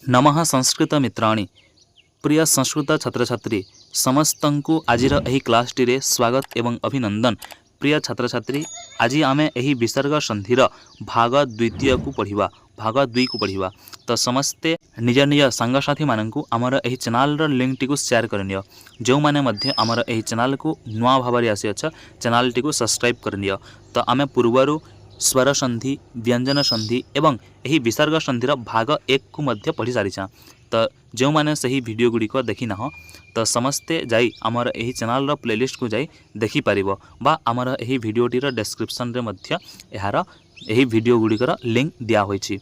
नमः संस्कृत मित्राणि प्रिय संस्कृत छात्र छात्री समस्तंकु आजिर एही क्लास टी रे स्वागत एवं अभिनंदन। प्रिय छात्र छात्री आज आमे एही विसर्ग संधिर भाग द्वितीय को पढ़िबा भाग 2 को पढ़िबा। तो समस्ते निज निज सांगसाथी माननकु आमर एही चैनल रो लिंक टी को शेयर करनियो। जो माने मध्य आमर एही चैनल को नुआ भाबरे आसी अच्छा चैनल टी को सब्सक्राइब करनियो। तो आमे पूर्वरु स्वर संधि व्यंजन संधि एवं एही विसर्ग संधिर भाग 1 को मध्य पढ़ी सारिछा। तो जो माने सही वीडियो गुड़िक देखि ना तो समस्ते जाई आमर एही चैनल रो प्लेलिस्ट को जाई देखि परिबो बा आमर एही वीडियोटी रो डिस्क्रिप्शन रे मध्य एहार एही वीडियो गुड़िकर लिंक दिया होईछि।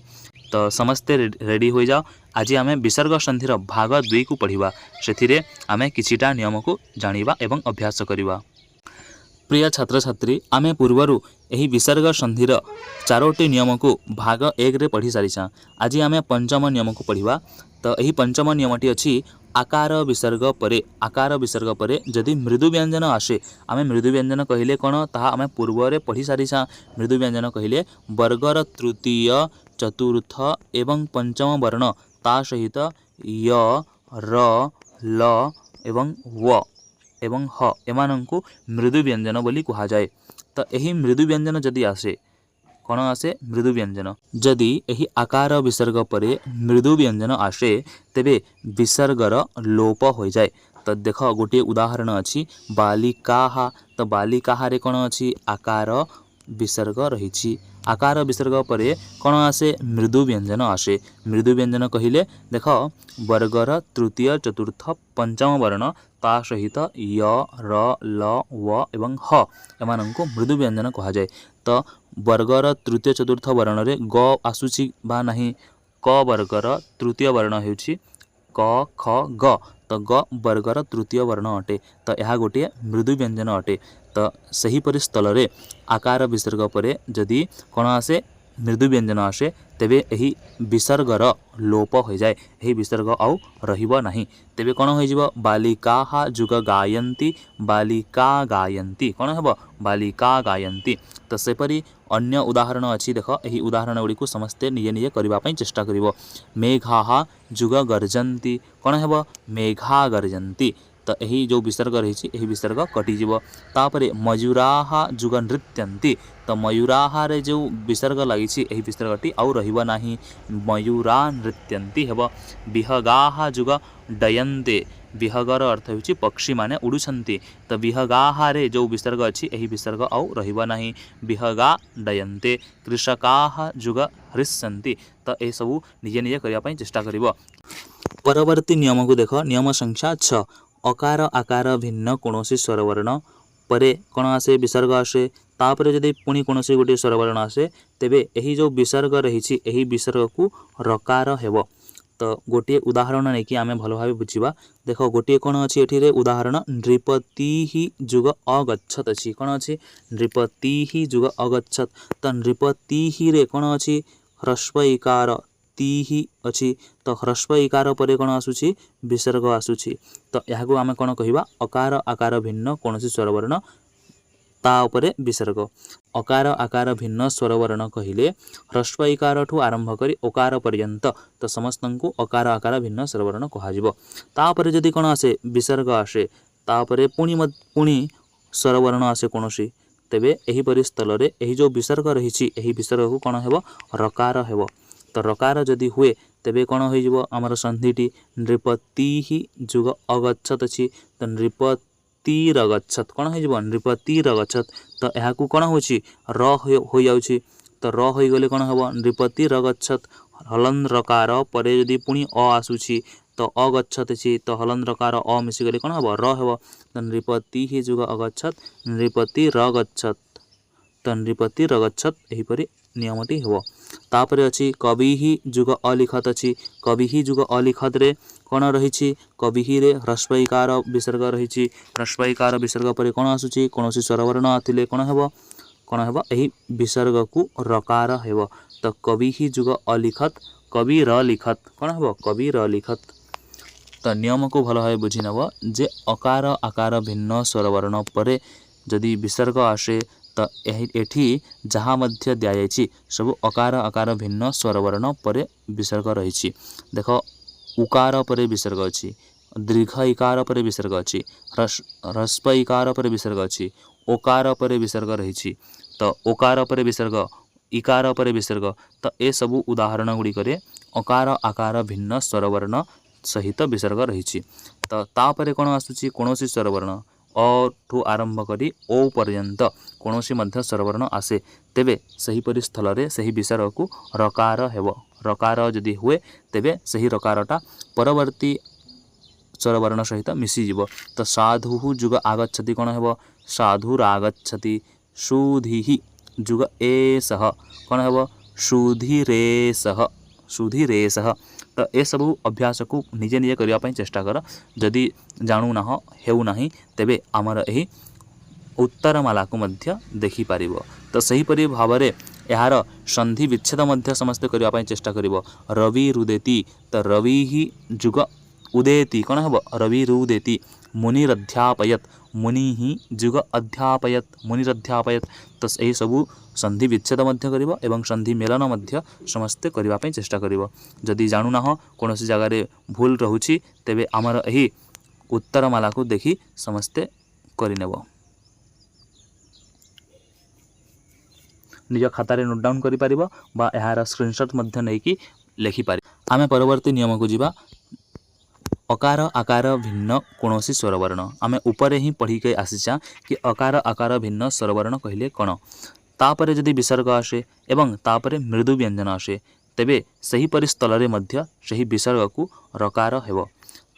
तो समस्ते रेडी हो जाओ। आज आमे विसर्ग संधिर भाग 2 को पढ़िबा। सेथिरे आमे किछिटा नियम को जानिबा एवं अभ्यास करिबा। प्रिय छात्र छात्री आमे पूर्वरु एही विसर्ग संधिर चारोटी नियम को भाग 1 रे पढ़ी सारिछा। आज आमे पंचम नियम को पढ़िबा। तो एही पंचम नियमटी अछि आकार विसर्ग परे जदि मृदु व्यंजन आसे आमे मृदु व्यंजन कहिले कोन ताहा आमे पूर्व रे पढ़ी सारिछा। मृदु व्यंजन कहिले वर्गर तृतीय चतुर्थ एवं पंचम वर्ण ता सहित य र ल एवं व एवं ह एमानंकु मृदु व्यंजन बोली कहा जाए। तो यही मृदु व्यंजन जदि आसे कौन आसे मृदु व्यंजन जदि यही आकार विसर्ग परे मृदु व्यंजन आसे तेबे विसर्गर लोप हो जाए। तो देख गोटे उदाहरण अछि बालिकाहा। तो बालिकाहा रे कौन अछि आकार विसर्ग रही। आकार विसर्ग परे कौन आसे मृदु व्यंजन आसे। मृदु व्यंजन कहिले देख वर्गर तृतीय चतुर्थ पंचम वर्ण ता सहित य र ल व एवं ह एमानंको मृदु व्यंजन कहा जाए। तो वर्गर तृतीय चतुर्थ वर्ण रे ग आसुची बा नहीं। क वर्गर तृतीय वर्ण हेउची क ख ग। तो ग वर्गर तृतीय वर्ण अटे। तो यह गोटे मृदु व्यंजन अटे। तो सही परि स्थल रे आकार विसर्ग परे जदि कौन आसे मृदु व्यंजन आसे तेबे एही विसर्गर लोप हो जाए। एही विसर्ग आउ रहिबो नाही। तेबे कौन हो जिवो बालिकाहा जुग गायन्ति बालिका गायन्ति कौन हेबो बालिका गायन्ति। तो सेपरि अन्य उदाहरण अछि देख एही उदाहरण गुडी को समस्ते निजे निजे करबा पई चेष्टा करिवो। मेघाहा जुग गर्जन्ति कौन हेबो मेघा गर्जन्ति। तो यही जो विसर्ग रही यही विसर्ग कटिଯିव। तापरे मयूराहा जुग नृत्यन्ति। तो मयूराहा रे जो विसर्ग लगी यही विसर्गटी आउ रहिबो नाही। मयूरा नृत्यन्ति हेबो। विहगाहा जुग डयन्ते विहगर अर्थ होछि पक्षी माने उडुछन्ति। तो विहगाहा रे जो विसर्ग अछि यही विसर्ग आउ रहिबो नाही। विहगा डयन्ते। कृषकाहा जुग हृष्यन्ति। तो ए सबु निजे निजे करिया पई चेष्टा करिवो। परवर्ती नियम को देख नियम संख्या 6 अकार आकार भिन्न कोनोसी स्वरवर्ण परे कौन आसे विसर्ग आसे तापरे जदि पुणी कोनोसी गोटे स्वरवर्ण आसे तेबे एही जो विसर्ग रही एही विसर्ग को रकार हेबो। तो गोटे उदाहरण नहीं कि आमे भलो भाबे बुझिबा। देखो गोटे कौन अछि एठी रे उदाहरण नृपति ही जुग अगच्छत अछि कौन अछि नृपति ही जुग अगच्छत। तो नृपति ही रे कौन अछि ह्रस्व इकार ती अच्छी। तो ह्रस्व इकार परे कौन आसुची विसर्ग आसुची। तो यहाँ को आम कौन कहिबा अकार आकार भिन्न कौन स्वरवर्ण ता उपरे विसर्ग। अकार आकार भिन्न स्वरवर्ण कहिले ह्रस्व इकार ठू आरंभ करी ओकार पर्यंत तो समस्त को अकार आकार भिन्न स्वरवर्ण कहाजिबो। तापरे जदि कौन आसे विसर्ग आसे तापरे पुणी स्वरवर्ण आसे कौनसी तेबे एही परि स्थल रे एही जो विसर्ग रही एही विसर्ग को कौन हेबो रकार हेबो। तो रकार जदि हुए तेबे कौन हो आमर संधिटी नृपति ही जुग अगच्छत अछि। तो नृपतिरगच्छत कौन हो नृपतिरगच्छत। तो यहाँ को कौन होछि र हो जाउछि। तो र हो गले कौन हेबो नृपतिरगच्छत। हलन रकार परे जदि पुणी अ आसुछि तो अगच्छत अछि। तो हलन रकार अ मिसी गले कौन हेबो र हेबो। तो नृपति ही जुग अगच्छत नृपतिरगच्छत। तो नृपतिरगच्छत एही परि नियमटी हेबो। तापरे अछि कवि ही जुग अलिखत अछि। कवि ही जुग अलिखत रे कौन रही कवि ही रे ह्रस्व इकार विसर्ग रही। ह्रस्व इकार विसर्ग परे कौन आसुची कौनसी स्वरवर्ण आथिले कौन हेबो एही विसर्ग को रकार हेबो। तो कवि ही जुग अलिखत कवि र लिखत कौन हेबो कवि र लिखत। तो नियम को भल भाबे बुझी नब जे अकार आकार भिन्न स्वरवर्ण परे जदि विसर्ग आसे तो एठी जहाँ मध्य दिया सब अकार आकार भिन्न स्वरवर्ण परे विसर्ग रही। देख उकार परे विसर्ग अछि, दीर्घ इकार परे विसर्ग अछि, ह्रस्व इकार परे विसर्ग अछि, ओकार परे विसर्ग रही। तो ओकार परे विसर्ग, इकार परे विसर्ग, तो ए सबू उदाहरण गुड़िक अकार आकार भिन्न स्वरवर्ण सहित विसर्ग रही। तो तापरे कौन आसूची कौन स्वरवर्ण अ ठू आरंभ करी ओ पर्यंत कौन स्वरवर्ण आसे तेबे सहीपरि स्थल रे सही विसर्ग को रकार हेब। रकार जदि हुए तेबे सही रकारटा परवर्ती स्वरवर्ण सहित मिसीज। तो साधु जुग आगच्छति कौन हेब साधुरागच्छति। सुधि जुग एसह कौन हेब सुधीरेसह। सुधीरेसह। तो ए सबू अभ्यास को निजे निजे करने चेष्टा कर। जदि जानू ना हेउ नाही तेबे आमर एही उत्तरमाला को मध्य देखि पारिबो। तो सहीपरि भाव में यार संधि विच्छेद मध्य समस्ते करने चेष्टा करिवो। रवि रुदेति तो रवि ही जुग उदेति कौन हेब रविरुदेति। मुनिरध्यापयत मुनि ही जुग अध्यापयत मुनिरध्यापयत। तो यही सबू संधि विच्छेद मध्य करिवो एवं संधि मेलन मध्य समस्ते करने चेष्टा करिवो। जदि जानू ना कौन सी जगार भूल रहुछि तेबे आमर एही उत्तरमाला को देखि समस्ते करिनेब। निज खातार नोट डाउन करि परिबो बा यार स्क्रीनशॉट मध्य नहीं कि लिखि पारि। आमे परवर्ती नियम को जीवा। अकार आकार भिन्न कौनसी स्वरवर्ण आमे ऊपर ही पढ़ी के आसीचा कि अकार आकार भिन्न स्वरवर्ण कहले कौन। तापरे जदि विसर्ग आसे एवं तापरे मृदु व्यंजन आसे तेबे सही परिस्थल रे मध्य सही विसर्ग को रकार हेब।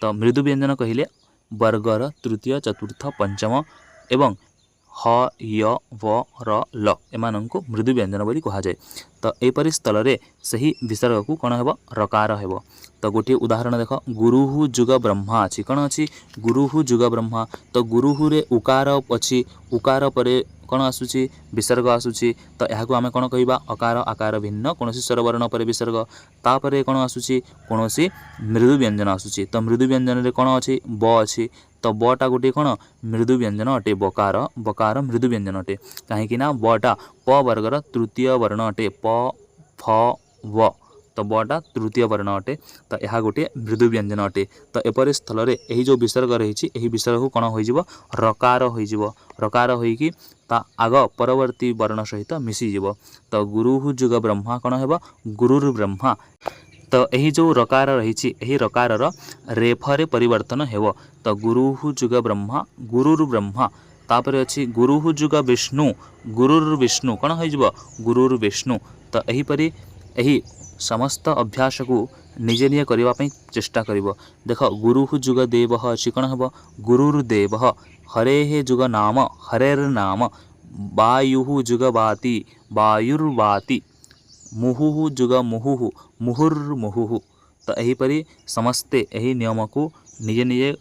तो मृदु व्यंजन कहले वर्गर तृतीय चतुर्थ पंचम एवं ह य व र ल एमानंको मृदु व्यंजन बोली कहा जाए। तो एपरि स्थल रे सही विसर्ग को कौन हेब रकार हेब। तो गोटे उदाहरण देख गुरुहु जुग ब्रह्मा अच्छी कौन अच्छी गुरुहु जुग ब्रह्मा। तो गुरुहु रे उकार अच्छी उकार परे कौन आसूची विसर्ग आसूची। तो यहाँ आम कौन कहवा अकार आकार भिन्न कौन स्वरवर्ण पर विसर्ग। तापरे कौन आसूची कौन मृदु व्यंजन आसूची। तो मृदु व्यंजन रे कौन अच्छी ब अच्छी। तो बटा गोटे कौन मृदु व्यंजन अटे बकार बकार मृदु व्यंजन अटे कहीं बटा प वर्गर तृतीय वर्ण अटे प फ व। तो बटा तृतीय वर्ण अटे। तो यह गोटे मृदु व्यंजन अटे। तो एपरि स्थल रे यही जो विसर्ग रही विसर्ग को कौन हो रकार हो रकार होइकी ता आग परवर्ती वर्ण सहित मिसीज। तो गुरुहु जुग ब्रह्मा कौन हेब गुरुर ब्रह्मा। तो यही जो रकार रही यही रकार रेफरे परिवर्तन हेब। तो गुरुहु जुग ब्रह्मा गुरुर ब्रह्मा। तापर अच्छी गुरुहु जुग विष्णु गुरुर विष्णु कौन हो गुरुर विष्णु। तो यहीपरि यही समस्त अभ्यास को निजे निजे करने चेष्टा करिवो। देख गुरुहु जुग देव अच्छी कौन हेब गुरुर्देव। हरे जुग नाम हरेर नाम। वायु जुग वाति वायुर्वाति। मुहुहु जुग मुहुहु मुहुर्मुहुहु। तो यहीपरि समस्ते यही नियम को निजे निजे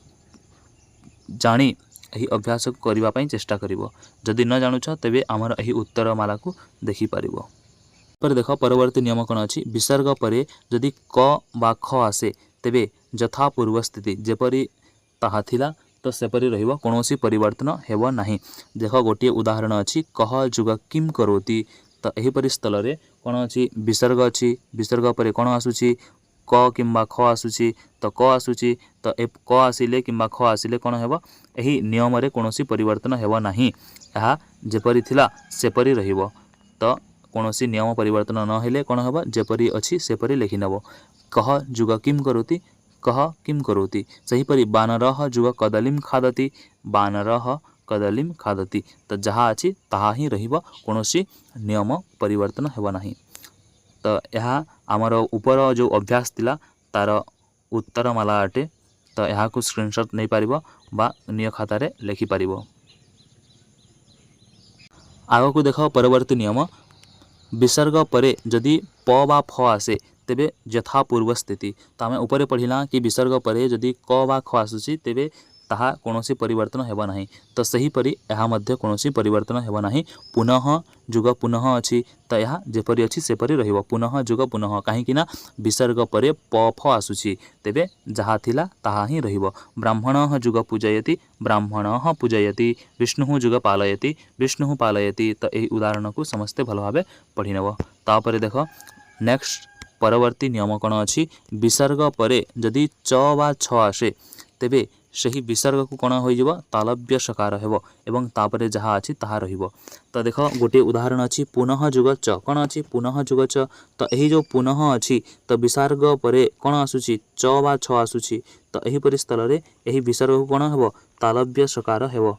जानी यही अभ्यास करने चेष्टा करिवो। जदि न जानुछ तेबे आमर यही उत्तरमाला को देखि पारिवो। पर देख परवर्ती नियम कौन अच्छी विसर्ग परे जदि क बा ख आसे तेबे यथा पूर्व स्थिति जेपरी ताहा थिला तो सेपरी रहिबो कौनसी परिवर्तन हेब नाही। देख गोटे उदाहरण अच्छी कह जुग किम करोति। तो यहीपरि स्थल रे कौन अच्छी विसर्ग अच्छी विसर्ग परे कौन आसूची क किंबा ख आसूची। तो क आसूची तो क आसिले किंबा ख आसिले कौन हेब यही नियम रे कौनसी परिवर्तन हेब नाही। यह जेपरी थिला सेपरी रहिबो। तो कौनसी नियम परिवर्तन न हेले कौन हेब जेपरी अच्छी सेपरी लिखि नेब। कह जुग किम करोति कह किम करोति। सहीपरि बानरः जुग कदलीम खादति बानरः कदलीम खादति। तो जहाँ अच्छी ताहा ही रहिबो कौनसी नियम परिवर्तन हेब नाही। तो यह आमर ऊपर जो अभ्यास थिला तार उत्तरमाला अटे। तो यहाँ को स्क्रीनशॉट नहीं पारिबो बा निज खातार लिखि पारिबो। आग को देख परवर्ती नियम विसर्ग परे जदि प बा फ आसे तेबे यथा पूर्व स्थिति। तो आम ऊपर पढ़िला कि विसर्ग परे जदि क बा ख आसुची तेबे ताहा कौनसी परिवर्तन हेब नाही। तो सहीपरि यह मध्य कौनसी परिवर्तन हेब नाही। पुनः जुग पुनः अच्छी तो यह जेपरी अच्छी सेपरी रहिबो पुनः जुग पुनः कहीं विसर्ग परे प फ आसुची तेबे जहाँ थिला ताहा ही रहिबो। ब्राह्मणः जुग पूजयति ब्राह्मणः पूजयति। विष्णु जुग पालयति विष्णु पालयति। तो यही उदाहरण को समस्ते भल भाव पढ़ी नेब। तापर देख नेक्स्ट परवर्ती नियम कौन अच्छी विसर्ग परे जदि च बा छ आसे तेबे ସେହି विसर्ग कौन हो तालव्य सकार हेबो एवं तापरे जहाँ अच्छी ताहा रहिबो। तो देख गोटे उदाहरण अच्छी पुनः जुग च कौन अच्छी पुनः जुग च तो यही जो पुनः अच्छी तो विसर्ग परे कौन आसूची च बा छ आसूची तो यहीपरि स्थल में यही विसर्ग कौन हेबो तालव्य सकार हेबो।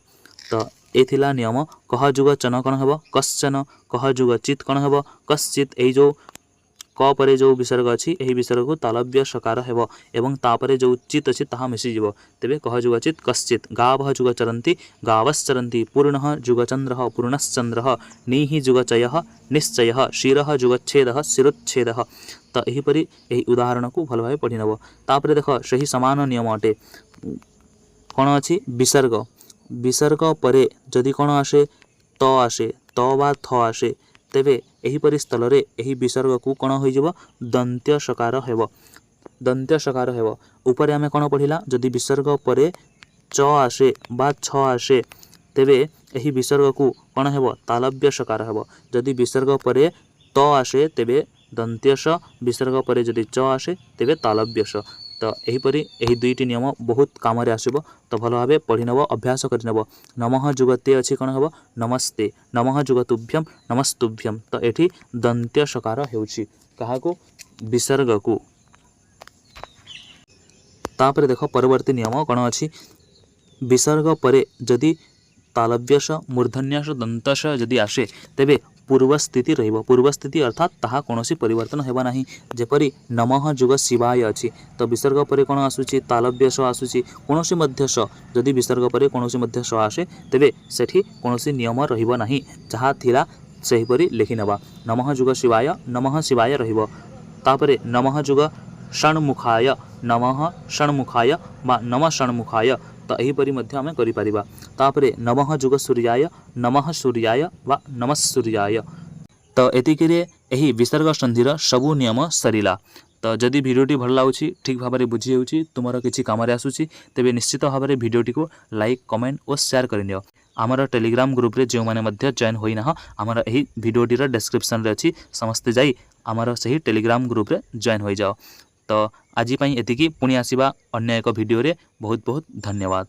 तो ये थिला नियम कह जुग चन कौन हेबो कश्चन कह जुग चित कौन हेबो कश्चित यही जो क परे जो विसर्ग अच्छी यही विसर्ग को तालव्य सकार हेबो एवं तापरे जो चित अच्छी ताहा मिशीजिवो तेबे कह जुग चित कश्चित गावः जुग चरन्ति गावश्चरन्ति पूर्णः जुग चंद्रः पूर्णश्चंद्रः नीहि जुग चयः निश्चयः शिरः जुगच्छेदः शिरोच्छेदः। तो यहीपरि यही उदाहरण को भल भाव पढ़ी नब। तापरे देख सही समान नियम अटे कौन अच्छी विसर्ग विसर्ग परे जदि कौन आसे त आसे त बा थ आसे तेबे एहीपरि स्थल रे एही विसर्ग को कौन हो दंत्य सकार हेबो दंत्य सकार हेबो। ऊपर आमे कौन पढ़िला जदि विसर्ग परे च आसे बा छ आसे तेबे एही विसर्ग को कौन हेबो तालव्य सकार हेबो जदि विसर्ग परे त आसे तेबे दंत्य स विसर्ग परे जदि च आसे तेबे तालव्य स। तो यहीपरि यही दुईटी नियम बहुत काम आसब। तो भल भाव पढ़ी नब अभ्यास करनब। नमः जुगते अच्छी कौन हेबो नमस्ते नमः जुगतुभ्यम नमस्तुभ्यम। तो एठी दंत्य सकार हेउछि काहाको विसर्ग को। तापर देख परवर्ती नियम कौन अच्छी विसर्ग परे जदि तालव्यस मूर्धन्यास दंतस जदि आसे तेबे पूर्व स्थिति रहिबो पूर्व स्थिति अर्थात ताहा कोनोसी परिवर्तन हेबा नाही। जेपरि नमः जुग शिवाय अच्छी तो विसर्ग परे कौन आसुची तालव्यस आसुची कोनोसी मध्य स जदि विसर्ग परे कोनोसी मध्य स आसे तेबे सेठी कोनोसी नियम रहिबो नाही जहाँ थिला सेहीपरि लिखि नबा नमः जुग शिवाय रहिबो। तापरे नमः जुग षण्मुखाय नमः षण्मुखाय बा नमः षण्मुखाय तो यहीपरि मध्य आमे करि परिबा। तापरे नमः जुग सूर्याय नमः सूर्याय वा नमः सूर्याय। तो एतिकिरे यही विसर्ग संधिर सबु नियम सरिला। तो जदि भिडियोटी भल लाଗୁଛି ठीक भाव में बुझी होउछि तुमर किछि कामरे आसुछि तेबे निश्चित भाव में भिडियोटी को लाइक कमेंट और शेयर करनियो। आमर टेलीग्राम ग्रुप रे जो माने मध्य जॉइन होइना आमर एही भिडियोटीर डिस्क्रिप्शन रे अछि समस्त जाई आमर सही टेलीग्राम ग्रुप रे जॉइन होई जाओ। तो आज एतिकी पुणी आसीबा अन्य एक भिडियो रे बहुत बहुत धन्यवाद।